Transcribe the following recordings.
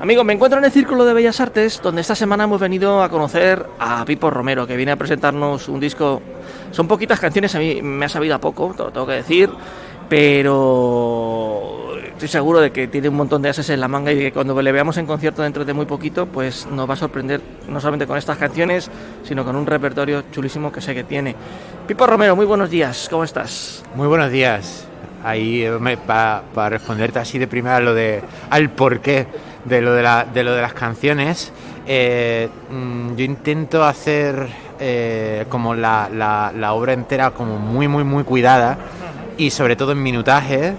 Amigos, me encuentro en el Círculo de Bellas Artes, donde esta semana hemos venido a conocer a Pipo Romero, que viene a presentarnos un disco. Son poquitas canciones, a mí me ha sabido a poco, lo tengo que decir, pero estoy seguro de que tiene un montón de ases en la manga y que cuando le veamos en concierto dentro de muy poquito, pues nos va a sorprender no solamente con estas canciones, sino con un repertorio chulísimo que sé que tiene. Pipo Romero, muy buenos días, ¿cómo estás? Muy buenos días. Ahí para responderte así de primera al porqué de lo de las canciones, yo intento hacer como la obra entera como muy cuidada y sobre todo en minutaje,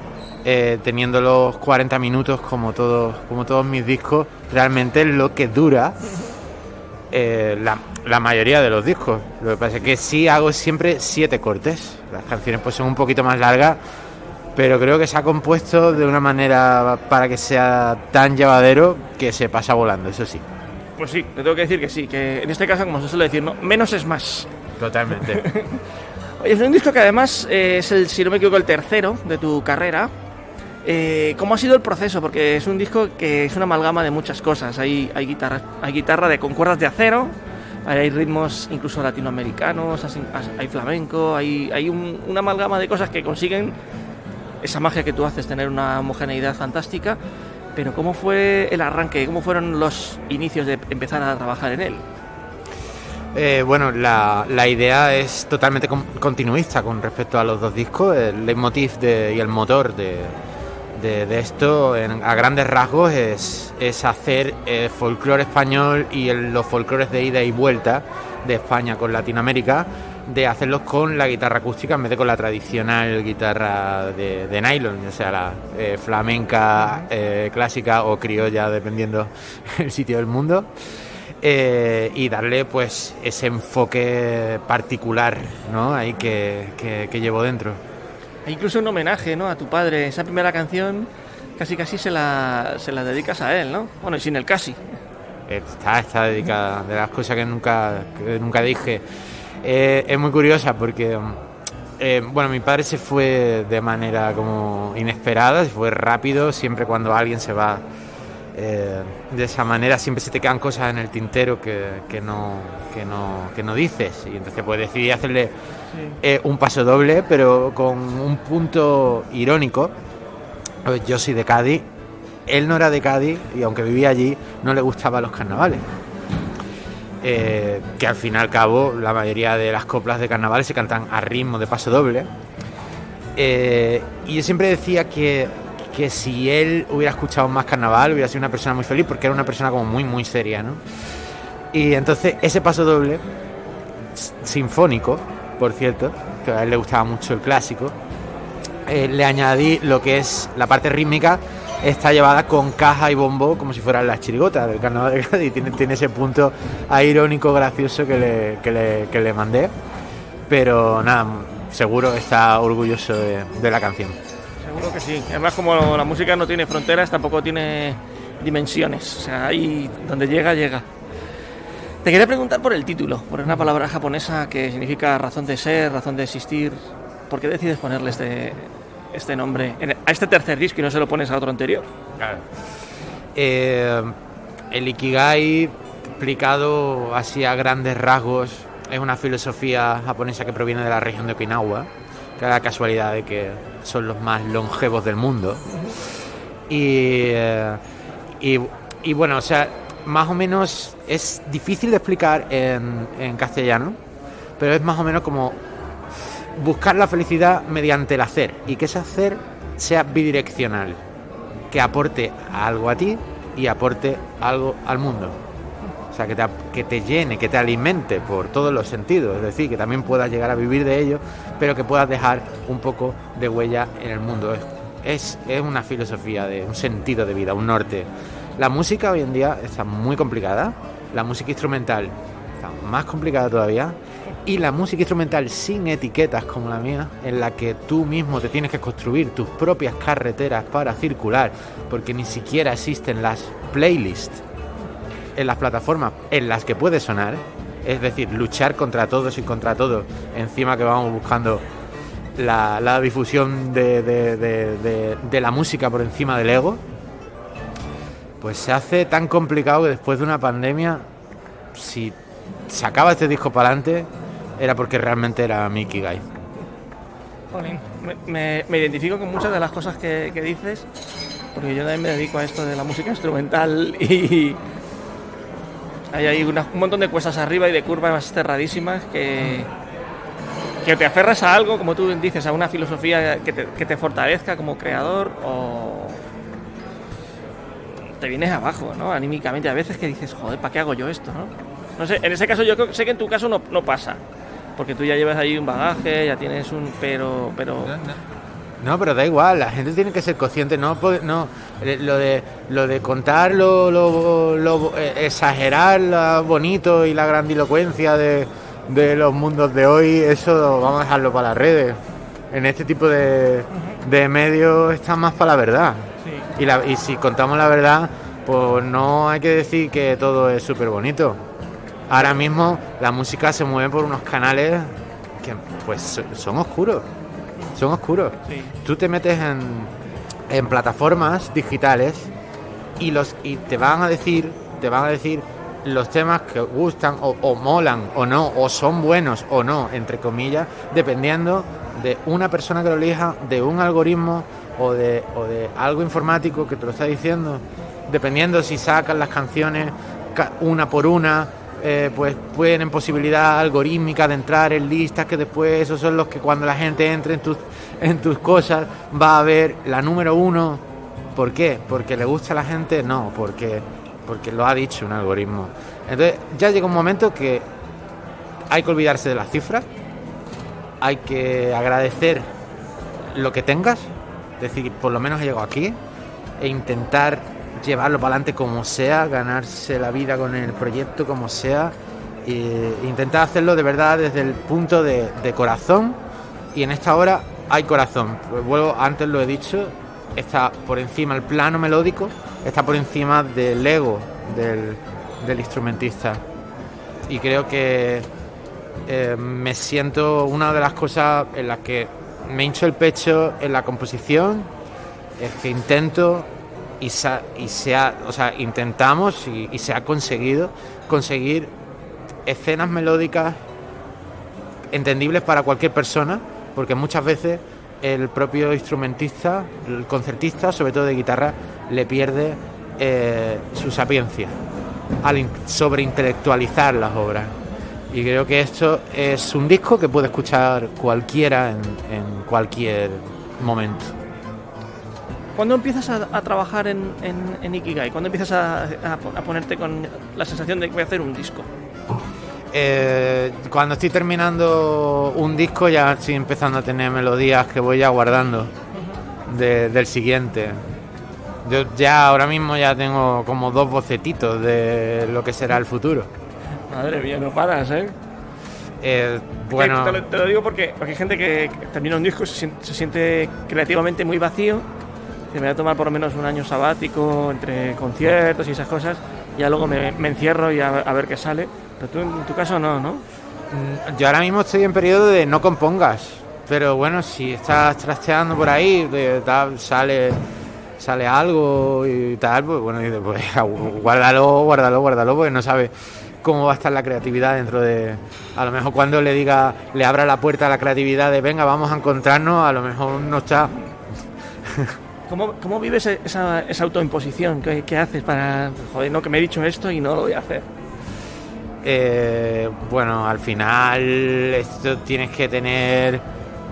teniendo los 40 minutos como todos mis discos, realmente es lo que dura la mayoría de los discos. Lo que pasa es que sí hago siempre 7 cortes. Las canciones pues son un poquito más largas, pero creo que se ha compuesto de una manera para que sea tan llevadero que se pasa volando, eso sí. Pues sí, te tengo que decir que sí, que en este caso, como se suele decir, ¿no? Menos es más. Totalmente. Oye, es un disco que además es si no me equivoco, el tercero de tu carrera. ¿Cómo ha sido el proceso? Porque es un disco que es una amalgama de muchas cosas. Hay guitarra con cuerdas de acero, hay ritmos incluso latinoamericanos, hay flamenco, hay una amalgama de cosas que consiguen esa magia que tú haces, tener una homogeneidad fantástica. Pero ¿cómo fue el arranque? ¿Cómo fueron los inicios de empezar a trabajar en él? Bueno, la idea es totalmente continuista con respecto a los dos discos. El leitmotiv y el motor de esto, a grandes rasgos, es hacer folclore español y los folclores de ida y vuelta de España con Latinoamérica, de hacerlos con la guitarra acústica en vez de con la tradicional guitarra de nylon, o sea, la flamenca, clásica o criolla, dependiendo el sitio del mundo. Y darle pues ese enfoque particular, ¿no? Ahí que llevo dentro. Hay incluso un homenaje, ¿no?, a tu padre. Esa primera canción casi se la dedicas a él, ¿no? Bueno, y sin el casi. Está dedicada, de las cosas que nunca dije. Es muy curiosa porque bueno, mi padre se fue de manera como inesperada, se fue rápido. Siempre cuando alguien se va de esa manera siempre se te quedan cosas en el tintero que no dices, y entonces pues decidí hacerle un paso doble, pero con un punto irónico. Yo soy de Cádiz, él no era de Cádiz y aunque vivía allí no le gustaban los carnavales, que al fin y al cabo la mayoría de las coplas de carnavales se cantan a ritmo de paso doble, y yo siempre decía que si él hubiera escuchado más carnaval hubiera sido una persona muy feliz, porque era una persona como muy seria, ¿no? Y entonces ese paso doble sinfónico, por cierto, que a él le gustaba mucho el clásico, le añadí lo que es la parte rítmica. Está llevada con caja y bombo como si fueran las chirigotas del carnaval de Cádiz. Tiene ese punto irónico, gracioso que le mandé, pero nada, seguro está orgulloso de la canción. Seguro que sí. Además, como la música no tiene fronteras, tampoco tiene dimensiones. O sea, ahí donde llega. Te quería preguntar por el título, por una palabra japonesa que significa razón de ser, razón de existir. ¿Por qué decides ponerle este nombre a este tercer disco y no se lo pones a otro anterior? Claro. El Ikigai, explicado así a grandes rasgos, es una filosofía japonesa que proviene de la región de Okinawa, que da la casualidad de que son los más longevos del mundo. Y bueno, o sea, más o menos es difícil de explicar en castellano, pero es más o menos como buscar la felicidad mediante el hacer, y que ese hacer sea bidireccional, que aporte algo a ti y aporte algo al mundo. O sea, que te llene, que te alimente por todos los sentidos, es decir, que también puedas llegar a vivir de ello, pero que puedas dejar un poco de huella en el mundo. Es una filosofía, un sentido de vida, un norte. La música hoy en día está muy complicada, la música instrumental está más complicada todavía, y la música instrumental sin etiquetas como la mía, en la que tú mismo te tienes que construir tus propias carreteras para circular, porque ni siquiera existen las playlists en las plataformas en las que puede sonar, es decir, luchar contra todos y contra todos, encima que vamos buscando la difusión de la música por encima del ego, pues se hace tan complicado que después de una pandemia, si sacaba este disco para adelante, era porque realmente era mi Ikigai. Jolín, me identifico con muchas de las cosas que dices, porque yo también me dedico a esto de la música instrumental y hay un montón de cuestas arriba y de curvas cerradísimas que te aferras a algo, como tú dices, a una filosofía que te fortalezca como creador, o te vienes abajo, ¿no? Anímicamente, a veces que dices, joder, ¿para qué hago yo esto, no? No sé, en ese caso yo sé que en tu caso no pasa, porque tú ya llevas ahí un bagaje, ya tienes un... pero... No, pero da igual, la gente tiene que ser consciente, no lo de contar exagerar lo bonito y la grandilocuencia de los mundos de hoy, eso vamos a dejarlo para las redes. En este tipo de medios está más para la verdad. Sí. Y si contamos la verdad, pues no hay que decir que todo es súper bonito. Ahora mismo la música se mueve por unos canales que pues son oscuros. Son oscuros. Sí. Tú te metes en plataformas digitales y te van a decir los temas que gustan o molan o no, o son buenos o no, entre comillas, dependiendo de una persona que lo elija, de un algoritmo o de algo informático que te lo está diciendo, dependiendo si sacan las canciones una por una. Pues tienen posibilidad algorítmica de entrar en listas que después esos son los que cuando la gente entre en tus cosas va a ver la número 1. ¿Por qué? ¿Porque le gusta a la gente? No, porque lo ha dicho un algoritmo. Entonces ya llega un momento que hay que olvidarse de las cifras, hay que agradecer lo que tengas, es decir, por lo menos he llegado aquí, e intentar llevarlo para adelante como sea, ganarse la vida con el proyecto como sea, e intentar hacerlo de verdad desde el punto de corazón, y en esta hora hay corazón. Pues vuelvo, antes lo he dicho, está por encima el plano melódico, está por encima del ego del instrumentista, y creo que me siento, una de las cosas en las que me hincho el pecho en la composición es que intentamos y se ha conseguido conseguir escenas melódicas entendibles para cualquier persona, porque muchas veces el propio instrumentista, el concertista, sobre todo de guitarra, le pierde su sapiencia al sobreintelectualizar las obras. Y creo que esto es un disco que puede escuchar cualquiera en cualquier momento. ¿Cuándo empiezas a trabajar en Ikigai? ¿Cuándo empiezas a ponerte con la sensación de que voy a hacer un disco? Cuando estoy terminando un disco ya estoy empezando a tener melodías que voy ya guardando del siguiente. Yo ya ahora mismo ya tengo como 2 bocetitos de lo que será el futuro. Madre mía, no paras, ¿eh? Bueno, te lo digo porque hay gente que termina un disco y se siente creativamente muy vacío. Me voy a tomar por lo menos un año sabático entre conciertos y esas cosas, y ya luego me encierro y a ver qué sale. Pero tú en tu caso no. Yo ahora mismo estoy en periodo de no compongas, pero bueno, si estás trasteando por ahí, sale algo y tal, pues bueno, pues guárdalo, porque no sabes cómo va a estar la creatividad dentro de... A lo mejor cuando le abra la puerta a la creatividad de venga, vamos a encontrarnos, a lo mejor no está... ¿Cómo vives esa autoimposición? ¿Qué haces para... Joder, no, que me he dicho esto y no lo voy a hacer? Bueno, al final esto tienes que tener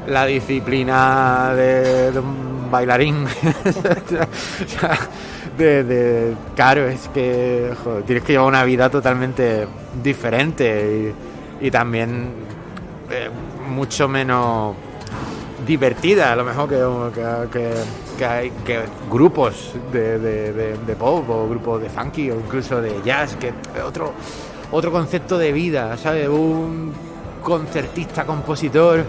la disciplina de un bailarín. Claro, es que joder, tienes que llevar una vida totalmente diferente y también mucho menos divertida, a lo mejor que hay grupos de pop o grupos de funky o incluso de jazz, que otro concepto de vida, ¿sabes? Un concertista, compositor,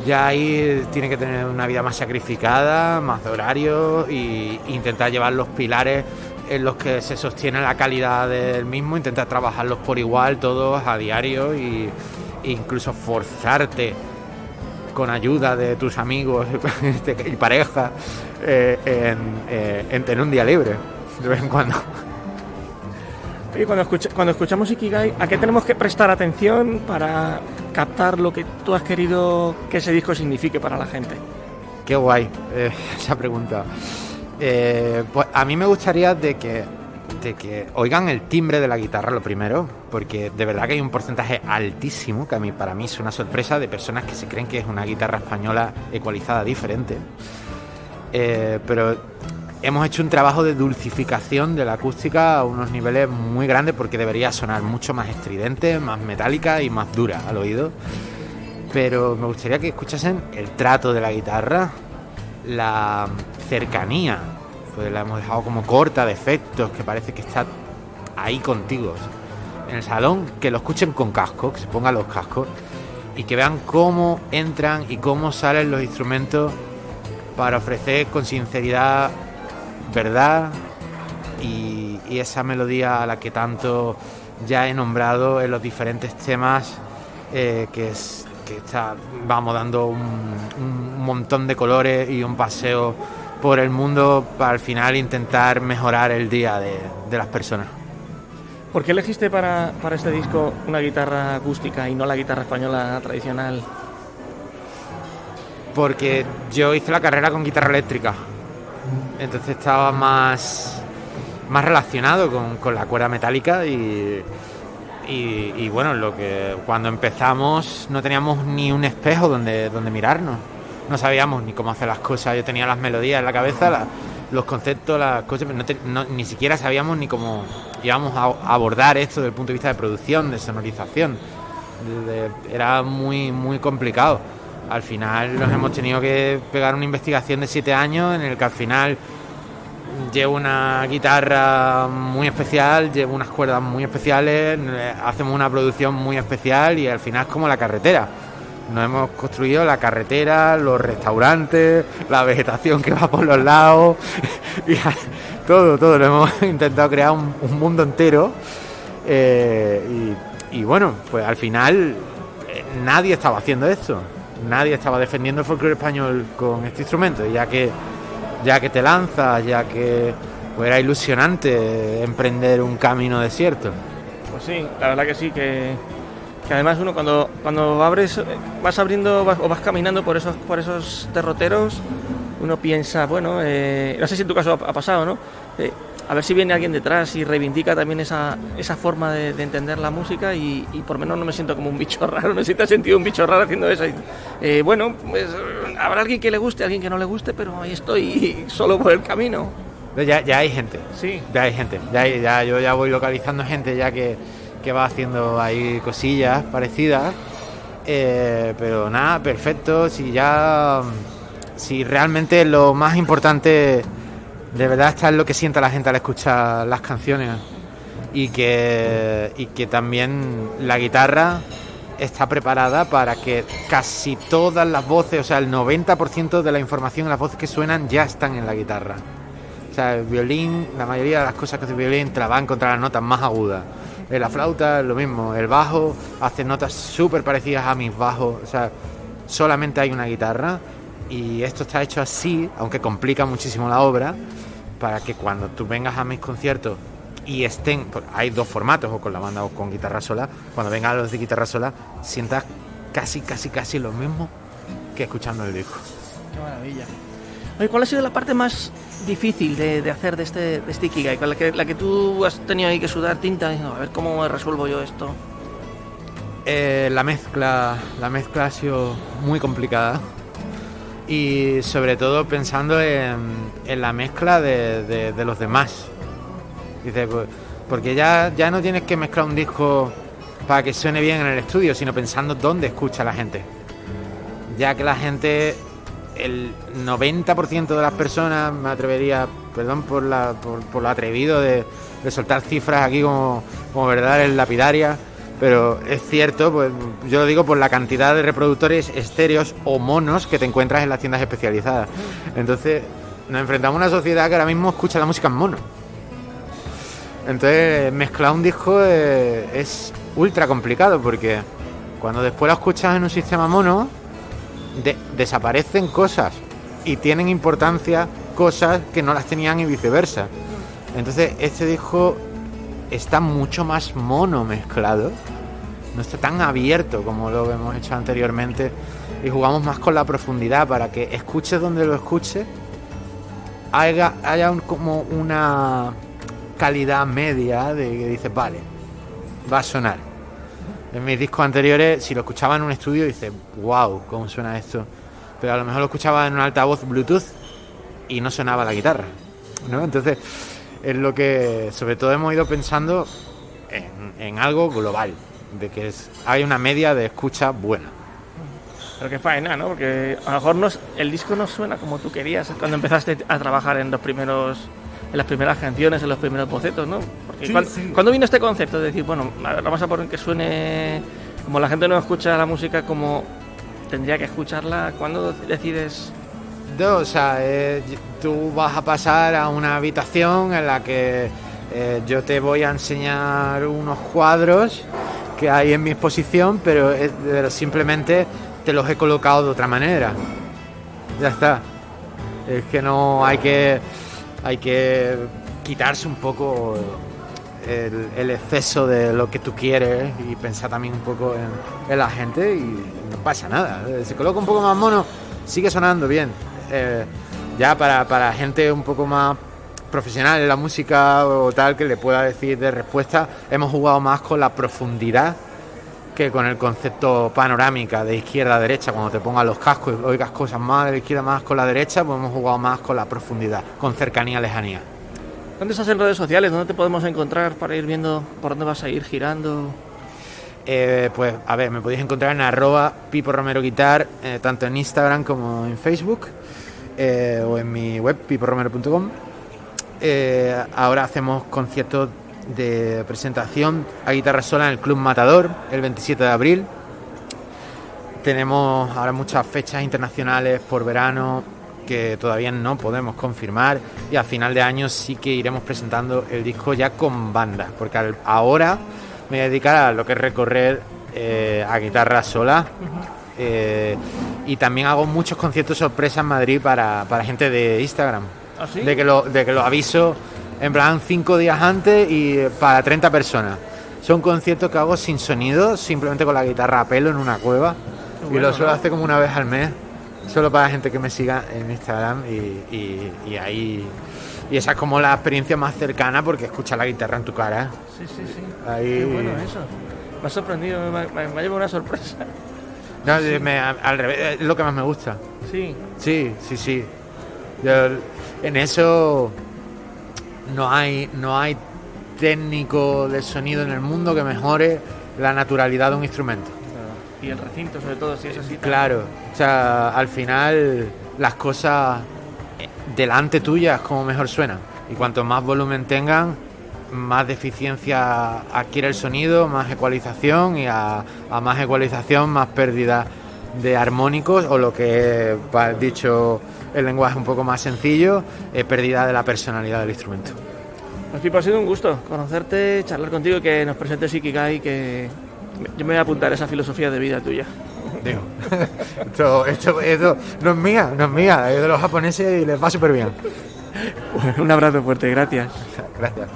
ya ahí tiene que tener una vida más sacrificada, más de horario, e intentar llevar los pilares en los que se sostiene la calidad del mismo, intentar trabajarlos por igual todos a diario e incluso forzarte con ayuda de tus amigos y pareja en tener un día libre. de vez en cuando. Oye, cuando escuchamos Ikigai, ¿a qué tenemos que prestar atención para captar lo que tú has querido que ese disco signifique para la gente? Qué guay esa pregunta. Pues a mí me gustaría de que oigan el timbre de la guitarra lo primero, porque de verdad que hay un porcentaje altísimo, que para mí es una sorpresa, de personas que se creen que es una guitarra española ecualizada diferente. Pero hemos hecho un trabajo de dulcificación de la acústica a unos niveles muy grandes, porque debería sonar mucho más estridente, más metálica y más dura al oído. Pero me gustaría que escuchasen el trato de la guitarra, la cercanía, pues la hemos dejado como corta de efectos, que parece que está ahí contigo en el salón, que lo escuchen con cascos, que se pongan los cascos y que vean cómo entran y cómo salen los instrumentos para ofrecer con sinceridad verdad y esa melodía a la que tanto ya he nombrado en los diferentes temas, que vamos dando un montón de colores y un paseo por el mundo para al final intentar mejorar el día de las personas. ¿Por qué elegiste para este disco una guitarra acústica y no la guitarra española tradicional? Porque yo hice la carrera con guitarra eléctrica, entonces estaba más relacionado con la cuerda metálica y bueno, cuando empezamos no teníamos ni un espejo donde mirarnos, no sabíamos ni cómo hacer las cosas. Yo tenía las melodías en la cabeza, los conceptos, las cosas, pero ni siquiera sabíamos ni cómo íbamos a abordar esto desde el punto de vista de producción, de sonorización. Era muy, muy complicado. Al final nos hemos tenido que pegar una investigación de 7 años en el que al final llevo una guitarra muy especial, llevo unas cuerdas muy especiales, hacemos una producción muy especial y al final es como la carretera. Nos hemos construido la carretera, los restaurantes, la vegetación que va por los lados, y todo. Lo hemos intentado crear un mundo entero. Y bueno, pues al final nadie estaba haciendo esto. Nadie estaba defendiendo el folclore español con este instrumento. Y ya que te lanzas, ya que pues era ilusionante emprender un camino desierto. Pues sí, la verdad que sí, que además uno cuando vas abriendo o vas caminando por esos derroteros, uno piensa, bueno, no sé si en tu caso ha pasado, ¿no? A ver si viene alguien detrás y reivindica también esa forma de entender la música y por lo menos no me siento como un bicho raro, no sé si te has sentido un bicho raro haciendo eso. Bueno, pues habrá alguien que le guste, alguien que no le guste, pero ahí estoy solo por el camino. Ya hay gente. Sí. Ya hay gente. Yo ya voy localizando gente ya que va haciendo ahí cosillas parecidas. Pero nada, perfecto. Si realmente lo más importante de verdad está en lo que sienta la gente al escuchar las canciones y que también la guitarra está preparada para que casi todas las voces, o sea, el 90% de la información en las voces que suenan ya están en la guitarra. O sea, el violín, la mayoría de las cosas que hace el violín te las va a encontrar las notas más agudas. En la flauta es lo mismo, el bajo hace notas súper parecidas a mis bajos, o sea, solamente hay una guitarra y esto está hecho así, aunque complica muchísimo la obra, para que cuando tú vengas a mis conciertos y hay 2 formatos, o con la banda o con guitarra sola, cuando vengas a los de guitarra sola sientas casi lo mismo que escuchando el disco. Qué maravilla. Oye, ¿cuál ha sido la parte más difícil de hacer de este Ikigai? La que tú has tenido ahí que sudar tinta y a ver cómo resuelvo yo esto. La mezcla ha sido muy complicada y sobre todo pensando en la mezcla de los demás. Dice, pues, porque ya no tienes que mezclar un disco para que suene bien en el estudio, sino pensando dónde escucha la gente. Ya que la gente, el 90% de las personas, me atrevería, perdón por lo atrevido de soltar cifras aquí como verdades lapidarias, pero es cierto, pues yo lo digo por la cantidad de reproductores estéreos o monos que te encuentras en las tiendas especializadas. Entonces nos enfrentamos a una sociedad que ahora mismo escucha la música en mono. Entonces mezclar un disco es ultra complicado, porque cuando después lo escuchas en un sistema mono desaparecen cosas y tienen importancia cosas que no las tenían y viceversa. Entonces este disco está mucho más mono mezclado, no está tan abierto como lo hemos hecho anteriormente, y jugamos más con la profundidad para que escuches donde lo escuches, haya como una calidad media de que dices, vale, va a sonar. En mis discos anteriores, si lo escuchaba en un estudio, dices, wow, cómo suena esto. Pero a lo mejor lo escuchaba en un altavoz Bluetooth y no sonaba la guitarra, ¿no? Entonces es lo que sobre todo hemos ido pensando en algo global, de que hay una media de escucha buena. Pero qué faena, ¿no? Porque a lo mejor el disco no suena como tú querías cuando empezaste a trabajar en las primeras canciones, en los primeros bocetos, ¿no? Porque Sí. ¿cuándo vino este concepto de decir, bueno, a ver, vamos a poner que suene como la gente no escucha la música como tendría que escucharla? ¿Cuándo decides? No, o sea, tú vas a pasar a una habitación en la que yo te voy a enseñar unos cuadros que hay en mi exposición, pero simplemente te los he colocado de otra manera. Ya está. Es que no hay que quitarse un poco el exceso de lo que tú quieres y pensar también un poco en la gente, y no pasa nada. Se coloca un poco más mono, sigue sonando bien. Ya para gente un poco más profesional en la música o tal, que le pueda decir de respuesta, hemos jugado más con la profundidad que con el concepto panorámica de izquierda a derecha. Cuando te pongas los cascos y oigas cosas más de la izquierda, más con la derecha, pues hemos jugado más con la profundidad, con cercanía, lejanía. ¿Dónde estás en redes sociales? ¿Dónde te podemos encontrar para ir viendo por dónde vas a ir girando? Pues a ver, me podéis encontrar en @PipoRomeroGuitar, tanto en Instagram como en Facebook, o en mi web piporomero.com. Ahora hacemos conciertos de presentación a guitarra sola en el Club Matador el 27 de abril. Tenemos ahora muchas fechas internacionales por verano que todavía no podemos confirmar, y a final de año sí que iremos presentando el disco ya con banda, porque ahora me voy a dedicar a lo que es recorrer a guitarra sola. Y también hago muchos conciertos sorpresa en Madrid para gente de Instagram. ¿Ah, sí? De que lo aviso en plan 5 días antes y para 30 personas. Son conciertos que hago sin sonido, simplemente con la guitarra a pelo en una cueva. Bueno, y lo suelo hacer como una vez al mes, solo para gente que me siga en Instagram, y ahí... Y esa es como la experiencia más cercana, porque escuchas la guitarra en tu cara. Sí. Ahí... Qué bueno eso. Me ha sorprendido, me ha llevado una sorpresa. No, al revés, es lo que más me gusta. Sí. Sí. Yo, en eso no hay técnico de sonido en el mundo que mejore la naturalidad de un instrumento. Y el recinto, sobre todo, si es así. Claro, o sea, al final las cosas delante tuya es como mejor suenan, y cuanto más volumen tengan, más deficiencia adquiere el sonido, más ecualización, y a más ecualización, más pérdida de armónicos, o lo que, dicho el lenguaje un poco más sencillo, pérdida de la personalidad del instrumento. Pues Pipo, ha sido un gusto conocerte, charlar contigo y que nos presentes Ikigai, que yo me voy a apuntar a esa filosofía de vida tuya. Digo, esto no es mía, es de los japoneses y les va súper bien. Bueno, un abrazo fuerte, gracias. Gracias.